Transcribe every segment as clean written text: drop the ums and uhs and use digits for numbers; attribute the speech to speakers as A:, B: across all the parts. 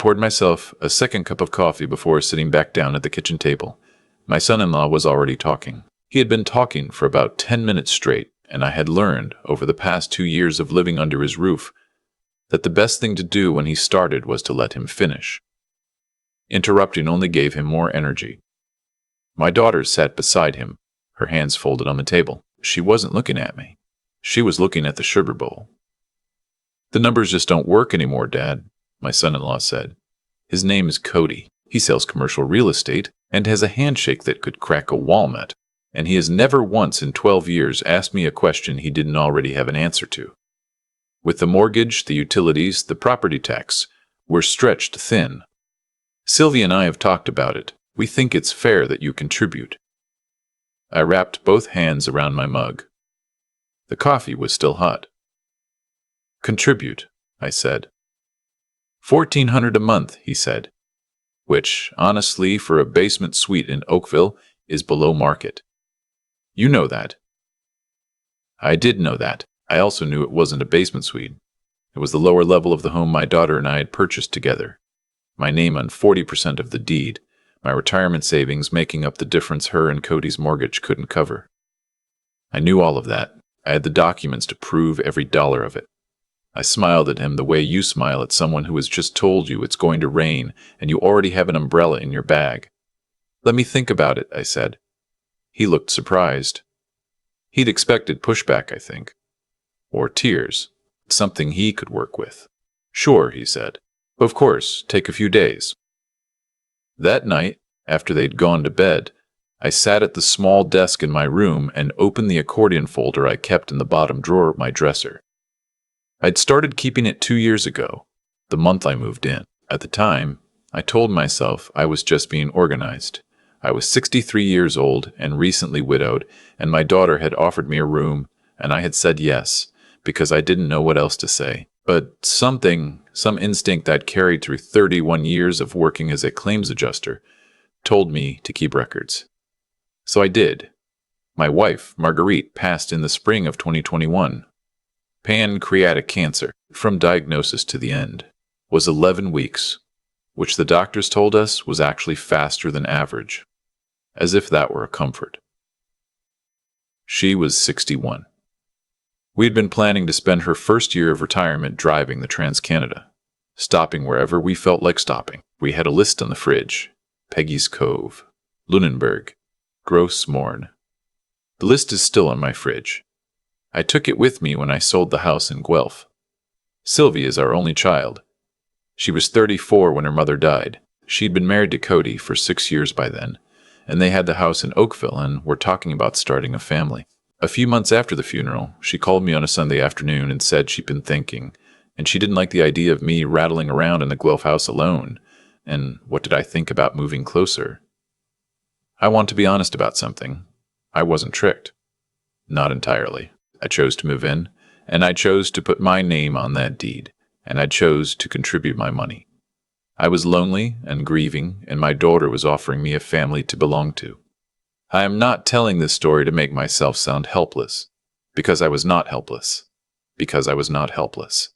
A: poured myself a second cup of coffee before sitting back down at the kitchen table. My son-in-law was already talking. He had been talking for about 10 minutes straight, and I had learned, over the past 2 years of living under his roof, that the best thing to do when he started was to let him finish. Interrupting only gave him more energy. My daughter sat beside him, her hands folded on the table. She wasn't looking at me. She was looking at the sugar bowl. "The numbers just don't work anymore, Dad," my son-in-law said. "His name is Cody. He sells commercial real estate and has a handshake that could crack a walnut, and he has never once in 12 years asked me a question he didn't already have an answer to. With the mortgage, the utilities, the property tax, we're stretched thin. Sylvia and I have talked about it. We think it's fair that you contribute." I wrapped both hands around my mug. The coffee was still hot. "Contribute," I said. $1,400 a month, he said, which, honestly, for a basement suite in Oakville, is below market. You know that. I did know that. I also knew it wasn't a basement suite. It was the lower level of the home my daughter and I had purchased together. My name on 40% of the deed, my retirement savings making up the difference her and Cody's mortgage couldn't cover. I knew all of that. I had the documents to prove every dollar of it. I smiled at him the way you smile at someone who has just told you it's going to rain and you already have an umbrella in your bag. "Let me think about it," I said. He looked surprised. He'd expected pushback, I think. Or tears. Something he could work with. "Sure," he said. "Of course, take a few days." That night, after they'd gone to bed, I sat at the small desk in my room and opened the accordion folder I kept in the bottom drawer of my dresser. I'd started keeping it 2 years ago, the month I moved in. At the time, I told myself I was just being organized. I was 63 years old and recently widowed, and my daughter had offered me a room, and I had said yes, because I didn't know what else to say. But some instinct I'd carried through 31 years of working as a claims adjuster, told me to keep records. So I did. My wife, Marguerite, passed in the spring of 2021. Pancreatic cancer, from diagnosis to the end, was 11 weeks, which the doctors told us was actually faster than average, as if that were a comfort. She was 61. We'd been planning to spend her first year of retirement driving the Trans-Canada, stopping wherever we felt like stopping. We had a list on the fridge: Peggy's Cove, Lunenburg, Gros Morne. The list is still on my fridge. I took it with me when I sold the house in Guelph. Sylvia is our only child. She was 34 when her mother died. She'd been married to Cody for 6 years by then, and they had the house in Oakville and were talking about starting a family. A few months after the funeral, she called me on a Sunday afternoon and said she'd been thinking, and she didn't like the idea of me rattling around in the Guelph house alone, and what did I think about moving closer? I want to be honest about something. I wasn't tricked. Not entirely. I chose to move in, and I chose to put my name on that deed, and I chose to contribute my money. I was lonely and grieving, and my daughter was offering me a family to belong to. I am not telling this story to make myself sound helpless, because I was not helpless. Because I was not helpless.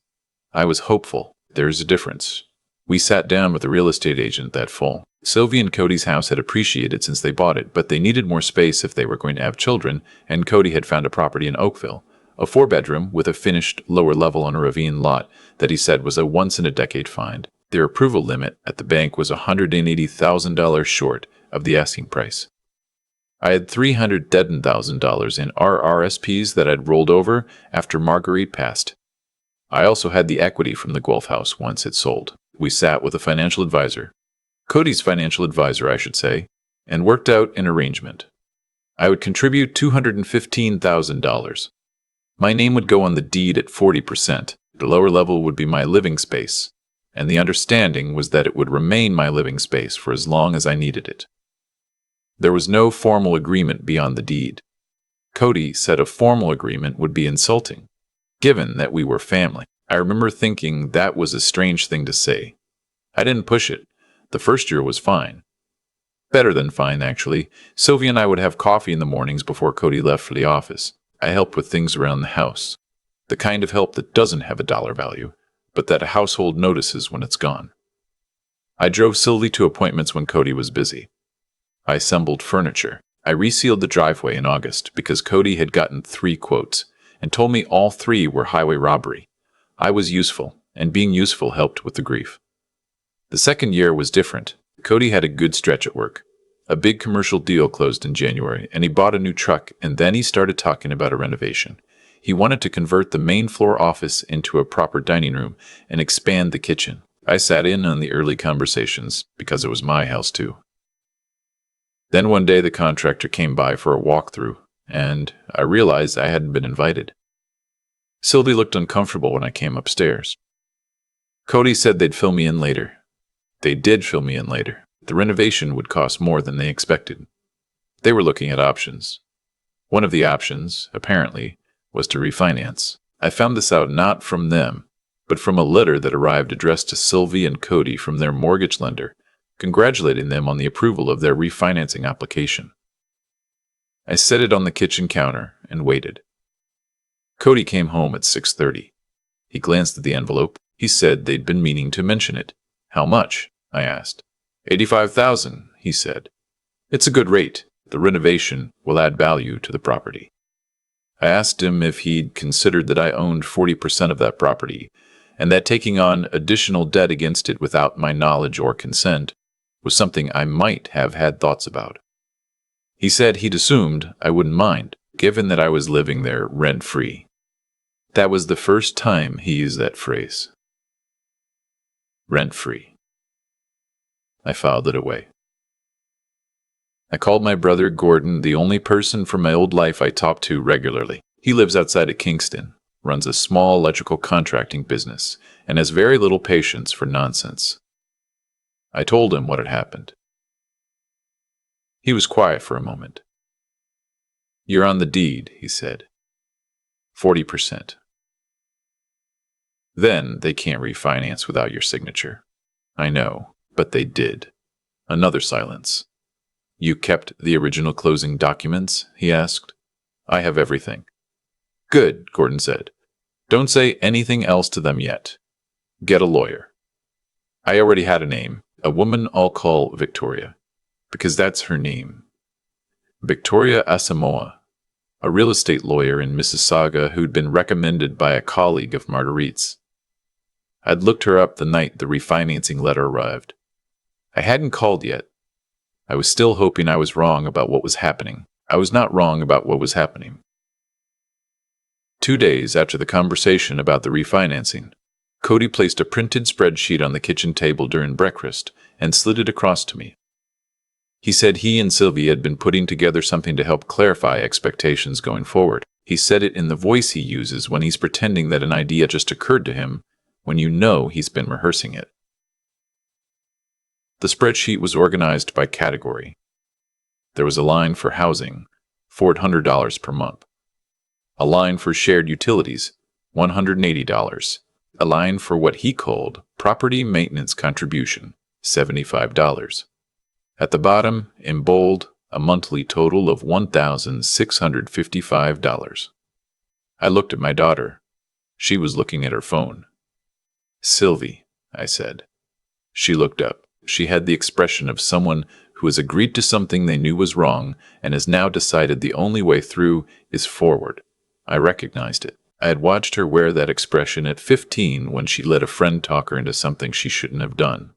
A: I was hopeful. There is a difference. We sat down with a real estate agent that fall. Sylvia and Cody's house had appreciated since they bought it, but they needed more space if they were going to have children, and Cody had found a property in Oakville, a 4-bedroom with a finished lower level on a ravine lot that he said was a once-in-a-decade find. Their approval limit at the bank was $180,000 short of the asking price. I had $310,000 in RRSPs that I'd rolled over after Marguerite passed. I also had the equity from the Guelph house once it sold. We sat with a financial advisor, Cody's financial advisor, I should say, and worked out an arrangement. I would contribute $215,000. My name would go on the deed at 40%. The lower level would be my living space, and the understanding was that it would remain my living space for as long as I needed it. There was no formal agreement beyond the deed. Cody said a formal agreement would be insulting, given that we were family. I remember thinking that was a strange thing to say. I didn't push it. The first year was fine. Better than fine, actually. Sylvia and I would have coffee in the mornings before Cody left for the office. I helped with things around the house. The kind of help that doesn't have a dollar value, but that a household notices when it's gone. I drove Sylvie to appointments when Cody was busy. I assembled furniture. I resealed the driveway in August because Cody had gotten 3 quotes and told me all 3 were highway robbery. I was useful, and being useful helped with the grief. The second year was different. Cody had a good stretch at work. A big commercial deal closed in January, and he bought a new truck, and then he started talking about a renovation. He wanted to convert the main floor office into a proper dining room and expand the kitchen. I sat in on the early conversations because it was my house too. Then one day the contractor came by for a walkthrough, and I realized I hadn't been invited. Sylvie looked uncomfortable when I came upstairs. Cody said they'd fill me in later. They did fill me in later. The renovation would cost more than they expected. They were looking at options. One of the options, apparently, was to refinance. I found this out not from them, but from a letter that arrived addressed to Sylvie and Cody from their mortgage lender, congratulating them on the approval of their refinancing application. I set it on the kitchen counter and waited. Cody came home at 6:30. He glanced at the envelope. He said they'd been meaning to mention it. How much? I asked. $85,000, he said. It's a good rate. The renovation will add value to the property. I asked him if he'd considered that I owned 40% of that property, and that taking on additional debt against it without my knowledge or consent was something I might have had thoughts about. He said he'd assumed I wouldn't mind, given that I was living there rent-free. That was the first time he used that phrase. Rent-free. I filed it away. I called my brother Gordon, the only person from my old life I talked to regularly. He lives outside of Kingston, runs a small electrical contracting business, and has very little patience for nonsense. I told him what had happened. He was quiet for a moment. You're on the deed, he said. 40%. Then they can't refinance without your signature. I know. But they did. Another silence. You kept the original closing documents? He asked. I have everything. Good, Gordon said. Don't say anything else to them yet. Get a lawyer. I already had a name, a woman I'll call Victoria, because that's her name. Victoria Asamoah, a real estate lawyer in Mississauga who'd been recommended by a colleague of Marguerite's. I'd looked her up the night the refinancing letter arrived. I hadn't called yet. I was still hoping I was wrong about what was happening. I was not wrong about what was happening. 2 days after the conversation about the refinancing, Cody placed a printed spreadsheet on the kitchen table during breakfast and slid it across to me. He said he and Sylvie had been putting together something to help clarify expectations going forward. He said it in the voice he uses when he's pretending that an idea just occurred to him when you know he's been rehearsing it. The spreadsheet was organized by category. There was a line for housing, $400 per month. A line for shared utilities, $180. A line for what he called property maintenance contribution, $75. At the bottom, in bold, a monthly total of $1,655. I looked at my daughter. She was looking at her phone. Sylvie, I said. She looked up. She had the expression of someone who has agreed to something they knew was wrong and has now decided the only way through is forward. I recognized it. I had watched her wear that expression at 15 when she let a friend talk her into something she shouldn't have done.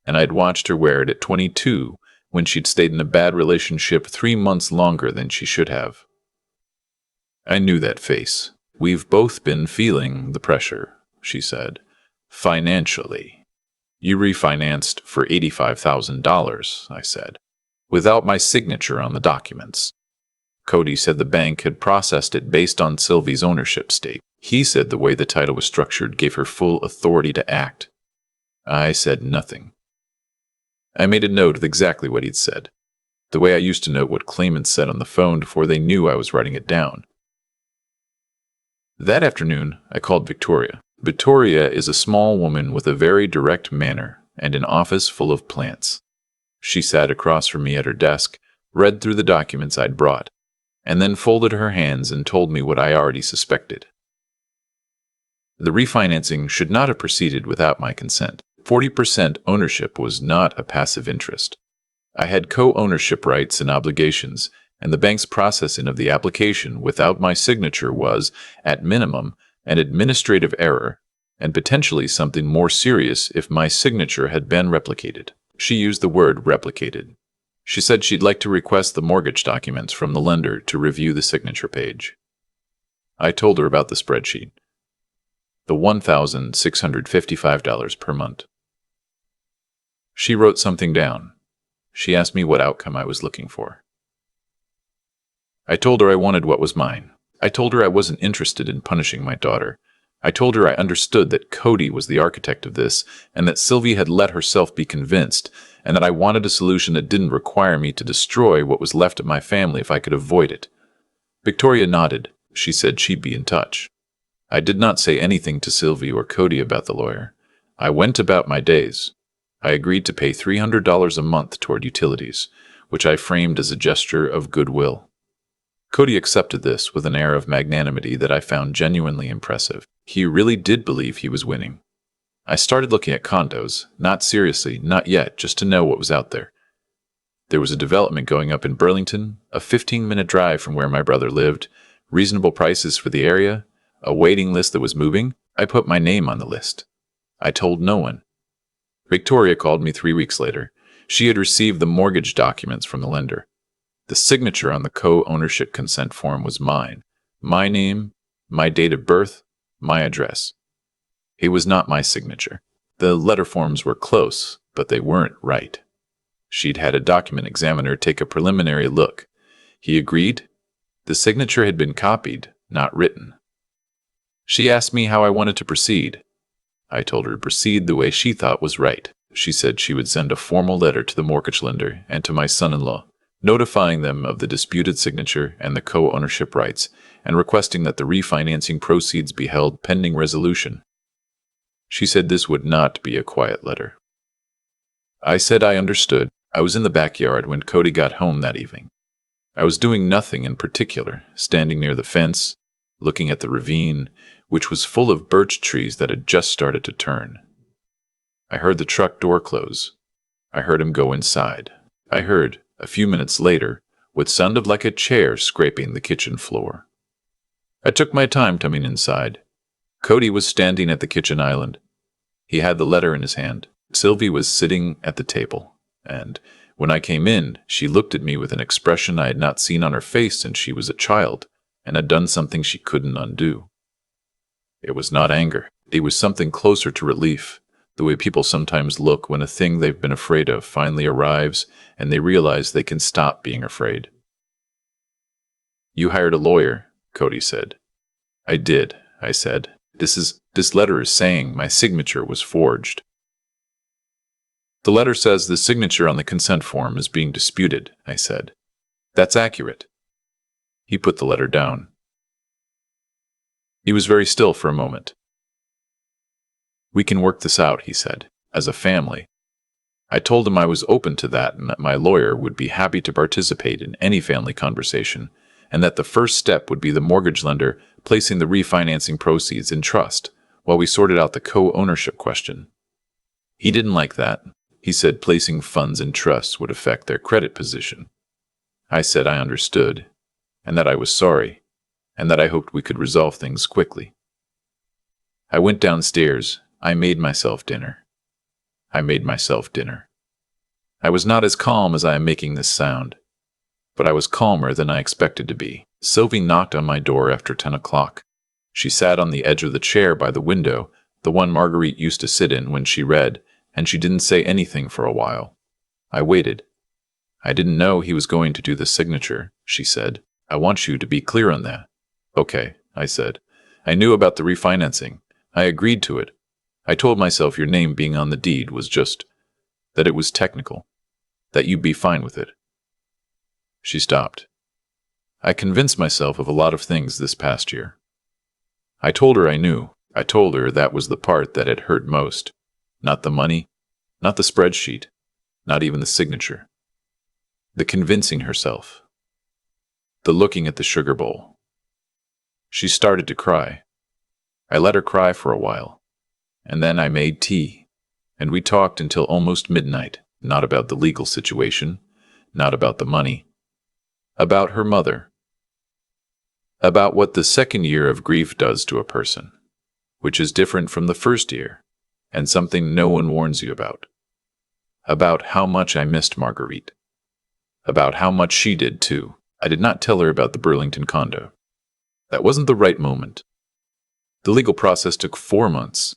A: And I had watched her wear it at 22 when she'd stayed in a bad relationship 3 months longer than she should have. I knew that face. We've both been feeling the pressure, she said. Financially. You refinanced for $85,000, I said, without my signature on the documents. Cody said the bank had processed it based on Sylvie's ownership stake. He said the way the title was structured gave her full authority to act. I said nothing. I made a note of exactly what he'd said, the way I used to note what claimants said on the phone before they knew I was writing it down. That afternoon, I called Victoria. Victoria is a small woman with a very direct manner and an office full of plants. She sat across from me at her desk, read through the documents I'd brought, and then folded her hands and told me what I already suspected. The refinancing should not have proceeded without my consent. 40% ownership was not a passive interest. I had co-ownership rights and obligations, and the bank's processing of the application without my signature was, at minimum, an administrative error, and potentially something more serious if my signature had been replicated. She used the word replicated. She said she'd like to request the mortgage documents from the lender to review the signature page. I told her about the spreadsheet. The $1,655 per month. She wrote something down. She asked me what outcome I was looking for. I told her I wanted what was mine. I told her I wasn't interested in punishing my daughter. I told her I understood that Cody was the architect of this, and that Sylvie had let herself be convinced, and that I wanted a solution that didn't require me to destroy what was left of my family if I could avoid it. Victoria nodded. She said she'd be in touch. I did not say anything to Sylvie or Cody about the lawyer. I went about my days. I agreed to pay $300 a month toward utilities, which I framed as a gesture of goodwill. Cody accepted this with an air of magnanimity that I found genuinely impressive. He really did believe he was winning. I started looking at condos, not seriously, not yet, just to know what was out there. There was a development going up in Burlington, a 15-minute drive from where my brother lived, reasonable prices for the area, a waiting list that was moving. I put my name on the list. I told no one. Victoria called me 3 weeks later. She had received the mortgage documents from the lender. The signature on the co-ownership consent form was mine. My name, my date of birth, my address. It was not my signature. The letter forms were close, but they weren't right. She'd had a document examiner take a preliminary look. He agreed. The signature had been copied, not written. She asked me how I wanted to proceed. I told her to proceed the way she thought was right. She said she would send a formal letter to the mortgage lender and to my son-in-law, notifying them of the disputed signature and the co-ownership rights, and requesting that the refinancing proceeds be held pending resolution. She said this would not be a quiet letter. I said I understood. I was in the backyard when Cody got home that evening. I was doing nothing in particular, standing near the fence, looking at the ravine, which was full of birch trees that had just started to turn. I heard the truck door close. I heard him go inside. I heard, a few minutes later, what sounded like a chair scraping the kitchen floor. I took my time coming inside. Cody was standing at the kitchen island. He had the letter in his hand. Sylvie was sitting at the table, and when I came in, she looked at me with an expression I had not seen on her face since she was a child, and had done something she couldn't undo. It was not anger. It was something closer to relief, the way people sometimes look when a thing they've been afraid of finally arrives and they realize they can stop being afraid. "You hired a lawyer," Cody said. "I did," I said. This letter is saying my signature was forged." "The letter says the signature on the consent form is being disputed," I said. "That's accurate." He put the letter down. He was very still for a moment. "We can work this out," he said, "as a family." I told him I was open to that and that my lawyer would be happy to participate in any family conversation, and that the first step would be the mortgage lender placing the refinancing proceeds in trust while we sorted out the co-ownership question. He didn't like that. He said placing funds in trusts would affect their credit position. I said I understood, and that I was sorry, and that I hoped we could resolve things quickly. I went downstairs. I made myself dinner. I was not as calm as I am making this sound, but I was calmer than I expected to be. Sylvie knocked on my door after 10 o'clock. She sat on the edge of the chair by the window, the one Marguerite used to sit in when she read, and she didn't say anything for a while. I waited. "I didn't know he was going to do the signature," she said. "I want you to be clear on that." "Okay," I said. "I knew about the refinancing. I agreed to it. I told myself your name being on the deed was just that it was technical, that you'd be fine with it." She stopped. I convinced myself of a lot of things this past year. I told her I knew. I told her that was the part that had hurt most. Not the money, not the spreadsheet, not even the signature. The convincing herself. The looking at the sugar bowl. She started to cry. I let her cry for a while, and then I made tea. And we talked until almost midnight, not about the legal situation, not about the money, about her mother, about what the second year of grief does to a person, which is different from the first year, and something no one warns you about how much I missed Marguerite, about how much she did too. I did not tell her about the Burlington condo. That wasn't the right moment. The legal process took 4 months.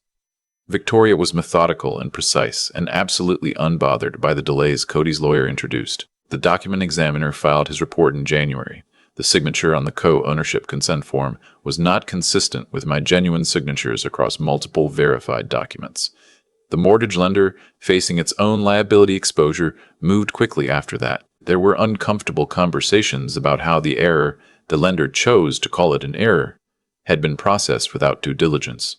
A: Victoria was methodical and precise and absolutely unbothered by the delays Cody's lawyer introduced. The document examiner filed his report in January. The signature on the co-ownership consent form was not consistent with my genuine signatures across multiple verified documents. The mortgage lender, facing its own liability exposure, moved quickly after that. There were uncomfortable conversations about how the error, the lender chose to call it an error, had been processed without due diligence.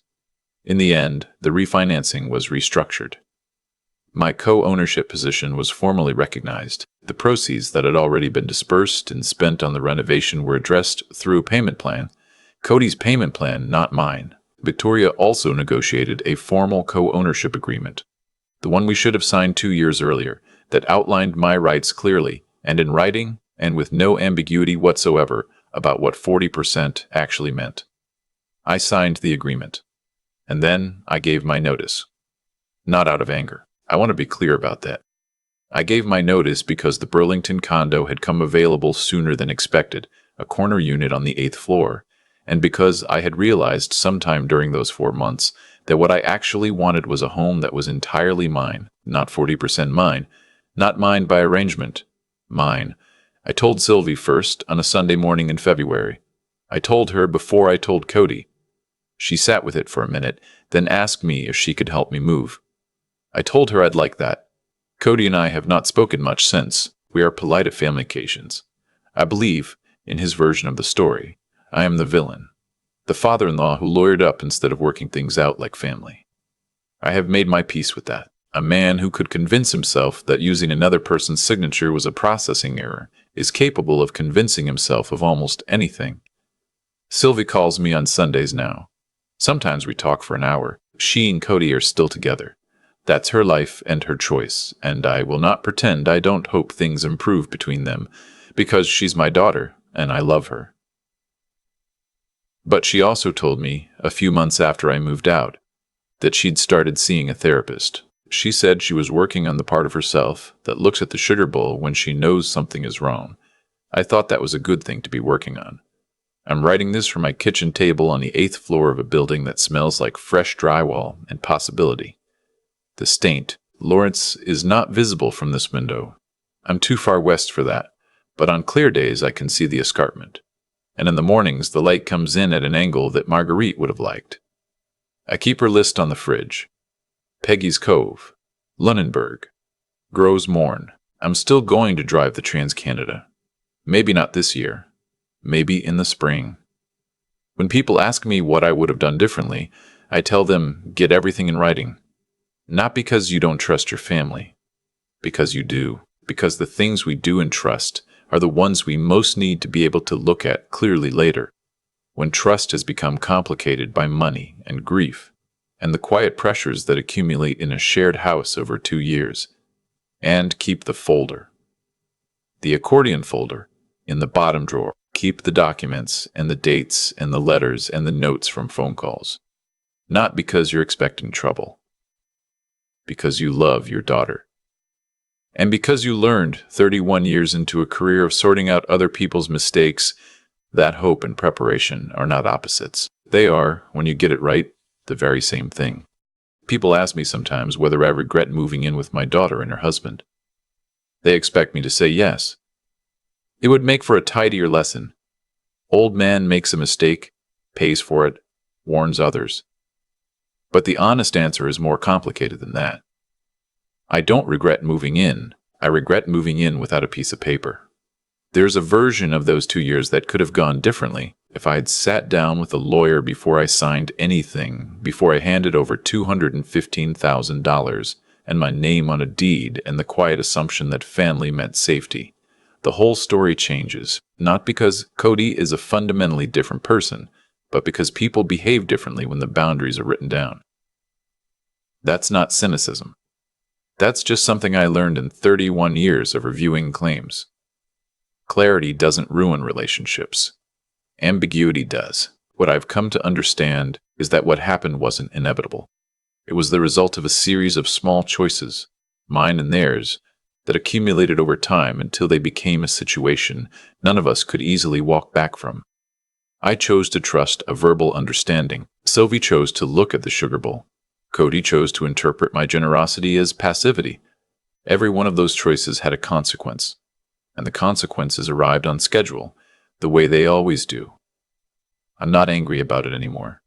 A: In the end, the refinancing was restructured. My co-ownership position was formally recognized. The proceeds that had already been dispersed and spent on the renovation were addressed through a payment plan. Cody's payment plan, not mine. Victoria also negotiated a formal co-ownership agreement, the one we should have signed 2 years earlier, that outlined my rights clearly and in writing and with no ambiguity whatsoever about what 40% actually meant. I signed the agreement, and then I gave my notice. Not out of anger. I want to be clear about that. I gave my notice because the Burlington condo had come available sooner than expected, a corner unit on the 8th floor, and because I had realized sometime during those 4 months that what I actually wanted was a home that was entirely mine, not 40% mine, not mine by arrangement, mine. I told Sylvie first on a Sunday morning in February. I told her before I told Cody. She sat with it for a minute, then asked me if she could help me move. I told her I'd like that. Cody and I have not spoken much since. We are polite at family occasions. I believe, in his version of the story, I am the villain, the father-in-law who lawyered up instead of working things out like family. I have made my peace with that. A man who could convince himself that using another person's signature was a processing error is capable of convincing himself of almost anything. Sylvie calls me on Sundays now. Sometimes we talk for an hour. She and Cody are still together. That's her life and her choice, and I will not pretend I don't hope things improve between them, because she's my daughter, and I love her. But she also told me, a few months after I moved out, that she'd started seeing a therapist. She said she was working on the part of herself that looks at the sugar bowl when she knows something is wrong. I thought that was a good thing to be working on. I'm writing this from my kitchen table on the 8th floor of a building that smells like fresh drywall and possibility. The Staint, Lawrence, is not visible from this window. I'm too far west for that, but on clear days I can see the escarpment. And in the mornings the light comes in at an angle that Marguerite would have liked. I keep her list on the fridge. Peggy's Cove, Lunenburg, Grows Morn. I'm still going to drive the Trans-Canada. Maybe not this year. Maybe in the spring. When people ask me what I would have done differently, I tell them, get everything in writing. Not because you don't trust your family. Because you do. Because the things we do and trust are the ones we most need to be able to look at clearly later, when trust has become complicated by money and grief, and the quiet pressures that accumulate in a shared house over 2 years. And keep the folder. The accordion folder in the bottom drawer. Keep the documents and the dates and the letters and the notes from phone calls. Not because you're expecting trouble. Because you love your daughter. And because you learned 31 years into a career of sorting out other people's mistakes, that hope and preparation are not opposites. They are, when you get it right, the very same thing. People ask me sometimes whether I regret moving in with my daughter and her husband. They expect me to say yes. It would make for a tidier lesson. Old man makes a mistake, pays for it, warns others. But the honest answer is more complicated than that. I don't regret moving in. I regret moving in without a piece of paper. There's a version of those 2 years that could have gone differently if I had sat down with a lawyer before I signed anything, before I handed over $215,000 and my name on a deed and the quiet assumption that family meant safety. The whole story changes, not because Cody is a fundamentally different person, but because people behave differently when the boundaries are written down. That's not cynicism. That's just something I learned in 31 years of reviewing claims. Clarity doesn't ruin relationships. Ambiguity does. What I've come to understand is that what happened wasn't inevitable. It was the result of a series of small choices, mine and theirs, that accumulated over time until they became a situation none of us could easily walk back from. I chose to trust a verbal understanding. Sylvie chose to look at the sugar bowl. Cody chose to interpret my generosity as passivity. Every one of those choices had a consequence, and the consequences arrived on schedule, the way they always do. I'm not angry about it anymore.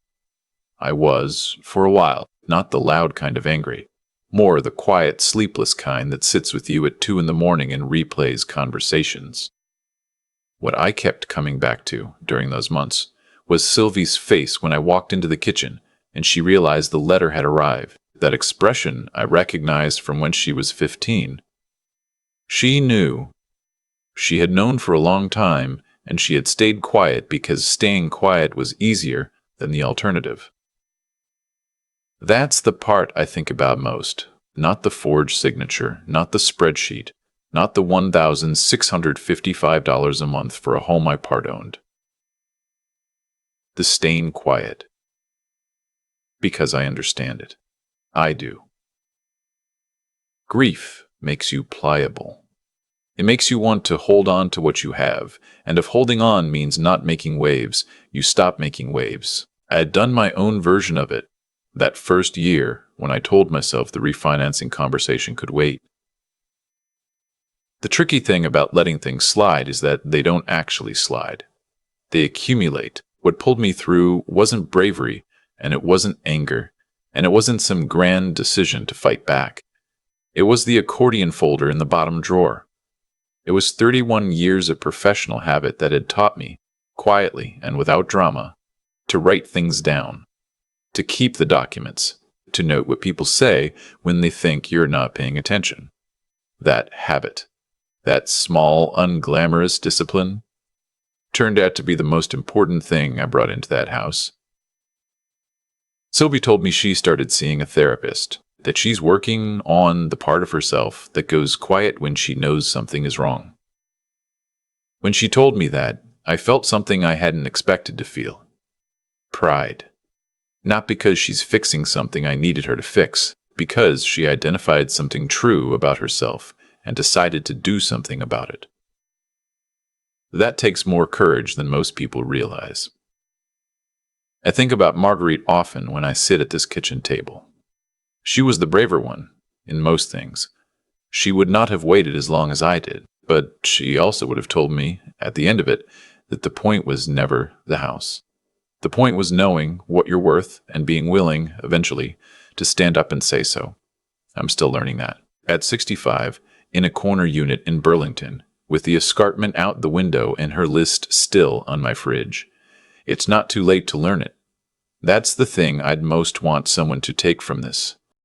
A: I was, for a while, not the loud kind of angry, more the quiet, sleepless kind that sits with you at 2 in the morning and replays conversations. What I kept coming back to during those months was Sylvie's face when I walked into the kitchen and she realized the letter had arrived. That expression I recognized from when she was 15. She knew. She had known for a long time, and she had stayed quiet because staying quiet was easier than the alternative. That's the part I think about most, not the forged signature, not the spreadsheet, not the $1,655 a month for a home I part-owned. The staying quiet. Because I understand it. I do. Grief makes you pliable. It makes you want to hold on to what you have, and if holding on means not making waves, you stop making waves. I had done my own version of it that first year when I told myself the refinancing conversation could wait. The tricky thing about letting things slide is that they don't actually slide. They accumulate. What pulled me through wasn't bravery, and it wasn't anger, and it wasn't some grand decision to fight back. It was the accordion folder in the bottom drawer. It was 31 years of professional habit that had taught me, quietly and without drama, to write things down, to keep the documents, to note what people say when they think you're not paying attention. That habit, that small, unglamorous discipline, turned out to be the most important thing I brought into that house. Sylvie told me she started seeing a therapist, that she's working on the part of herself that goes quiet when she knows something is wrong. When she told me that, I felt something I hadn't expected to feel. Pride. Not because she's fixing something I needed her to fix, because she identified something true about herself and decided to do something about it. That takes more courage than most people realize. I think about Marguerite often when I sit at this kitchen table. She was the braver one, in most things. She would not have waited as long as I did, but she also would have told me, at the end of it, that the point was never the house. The point was knowing what you're worth and being willing, eventually, to stand up and say so. I'm still learning that. At 65, in a corner unit in Burlington, with the escarpment out the window and her list still on my fridge. It's not too late to learn it. That's the thing I'd most want someone to take from this.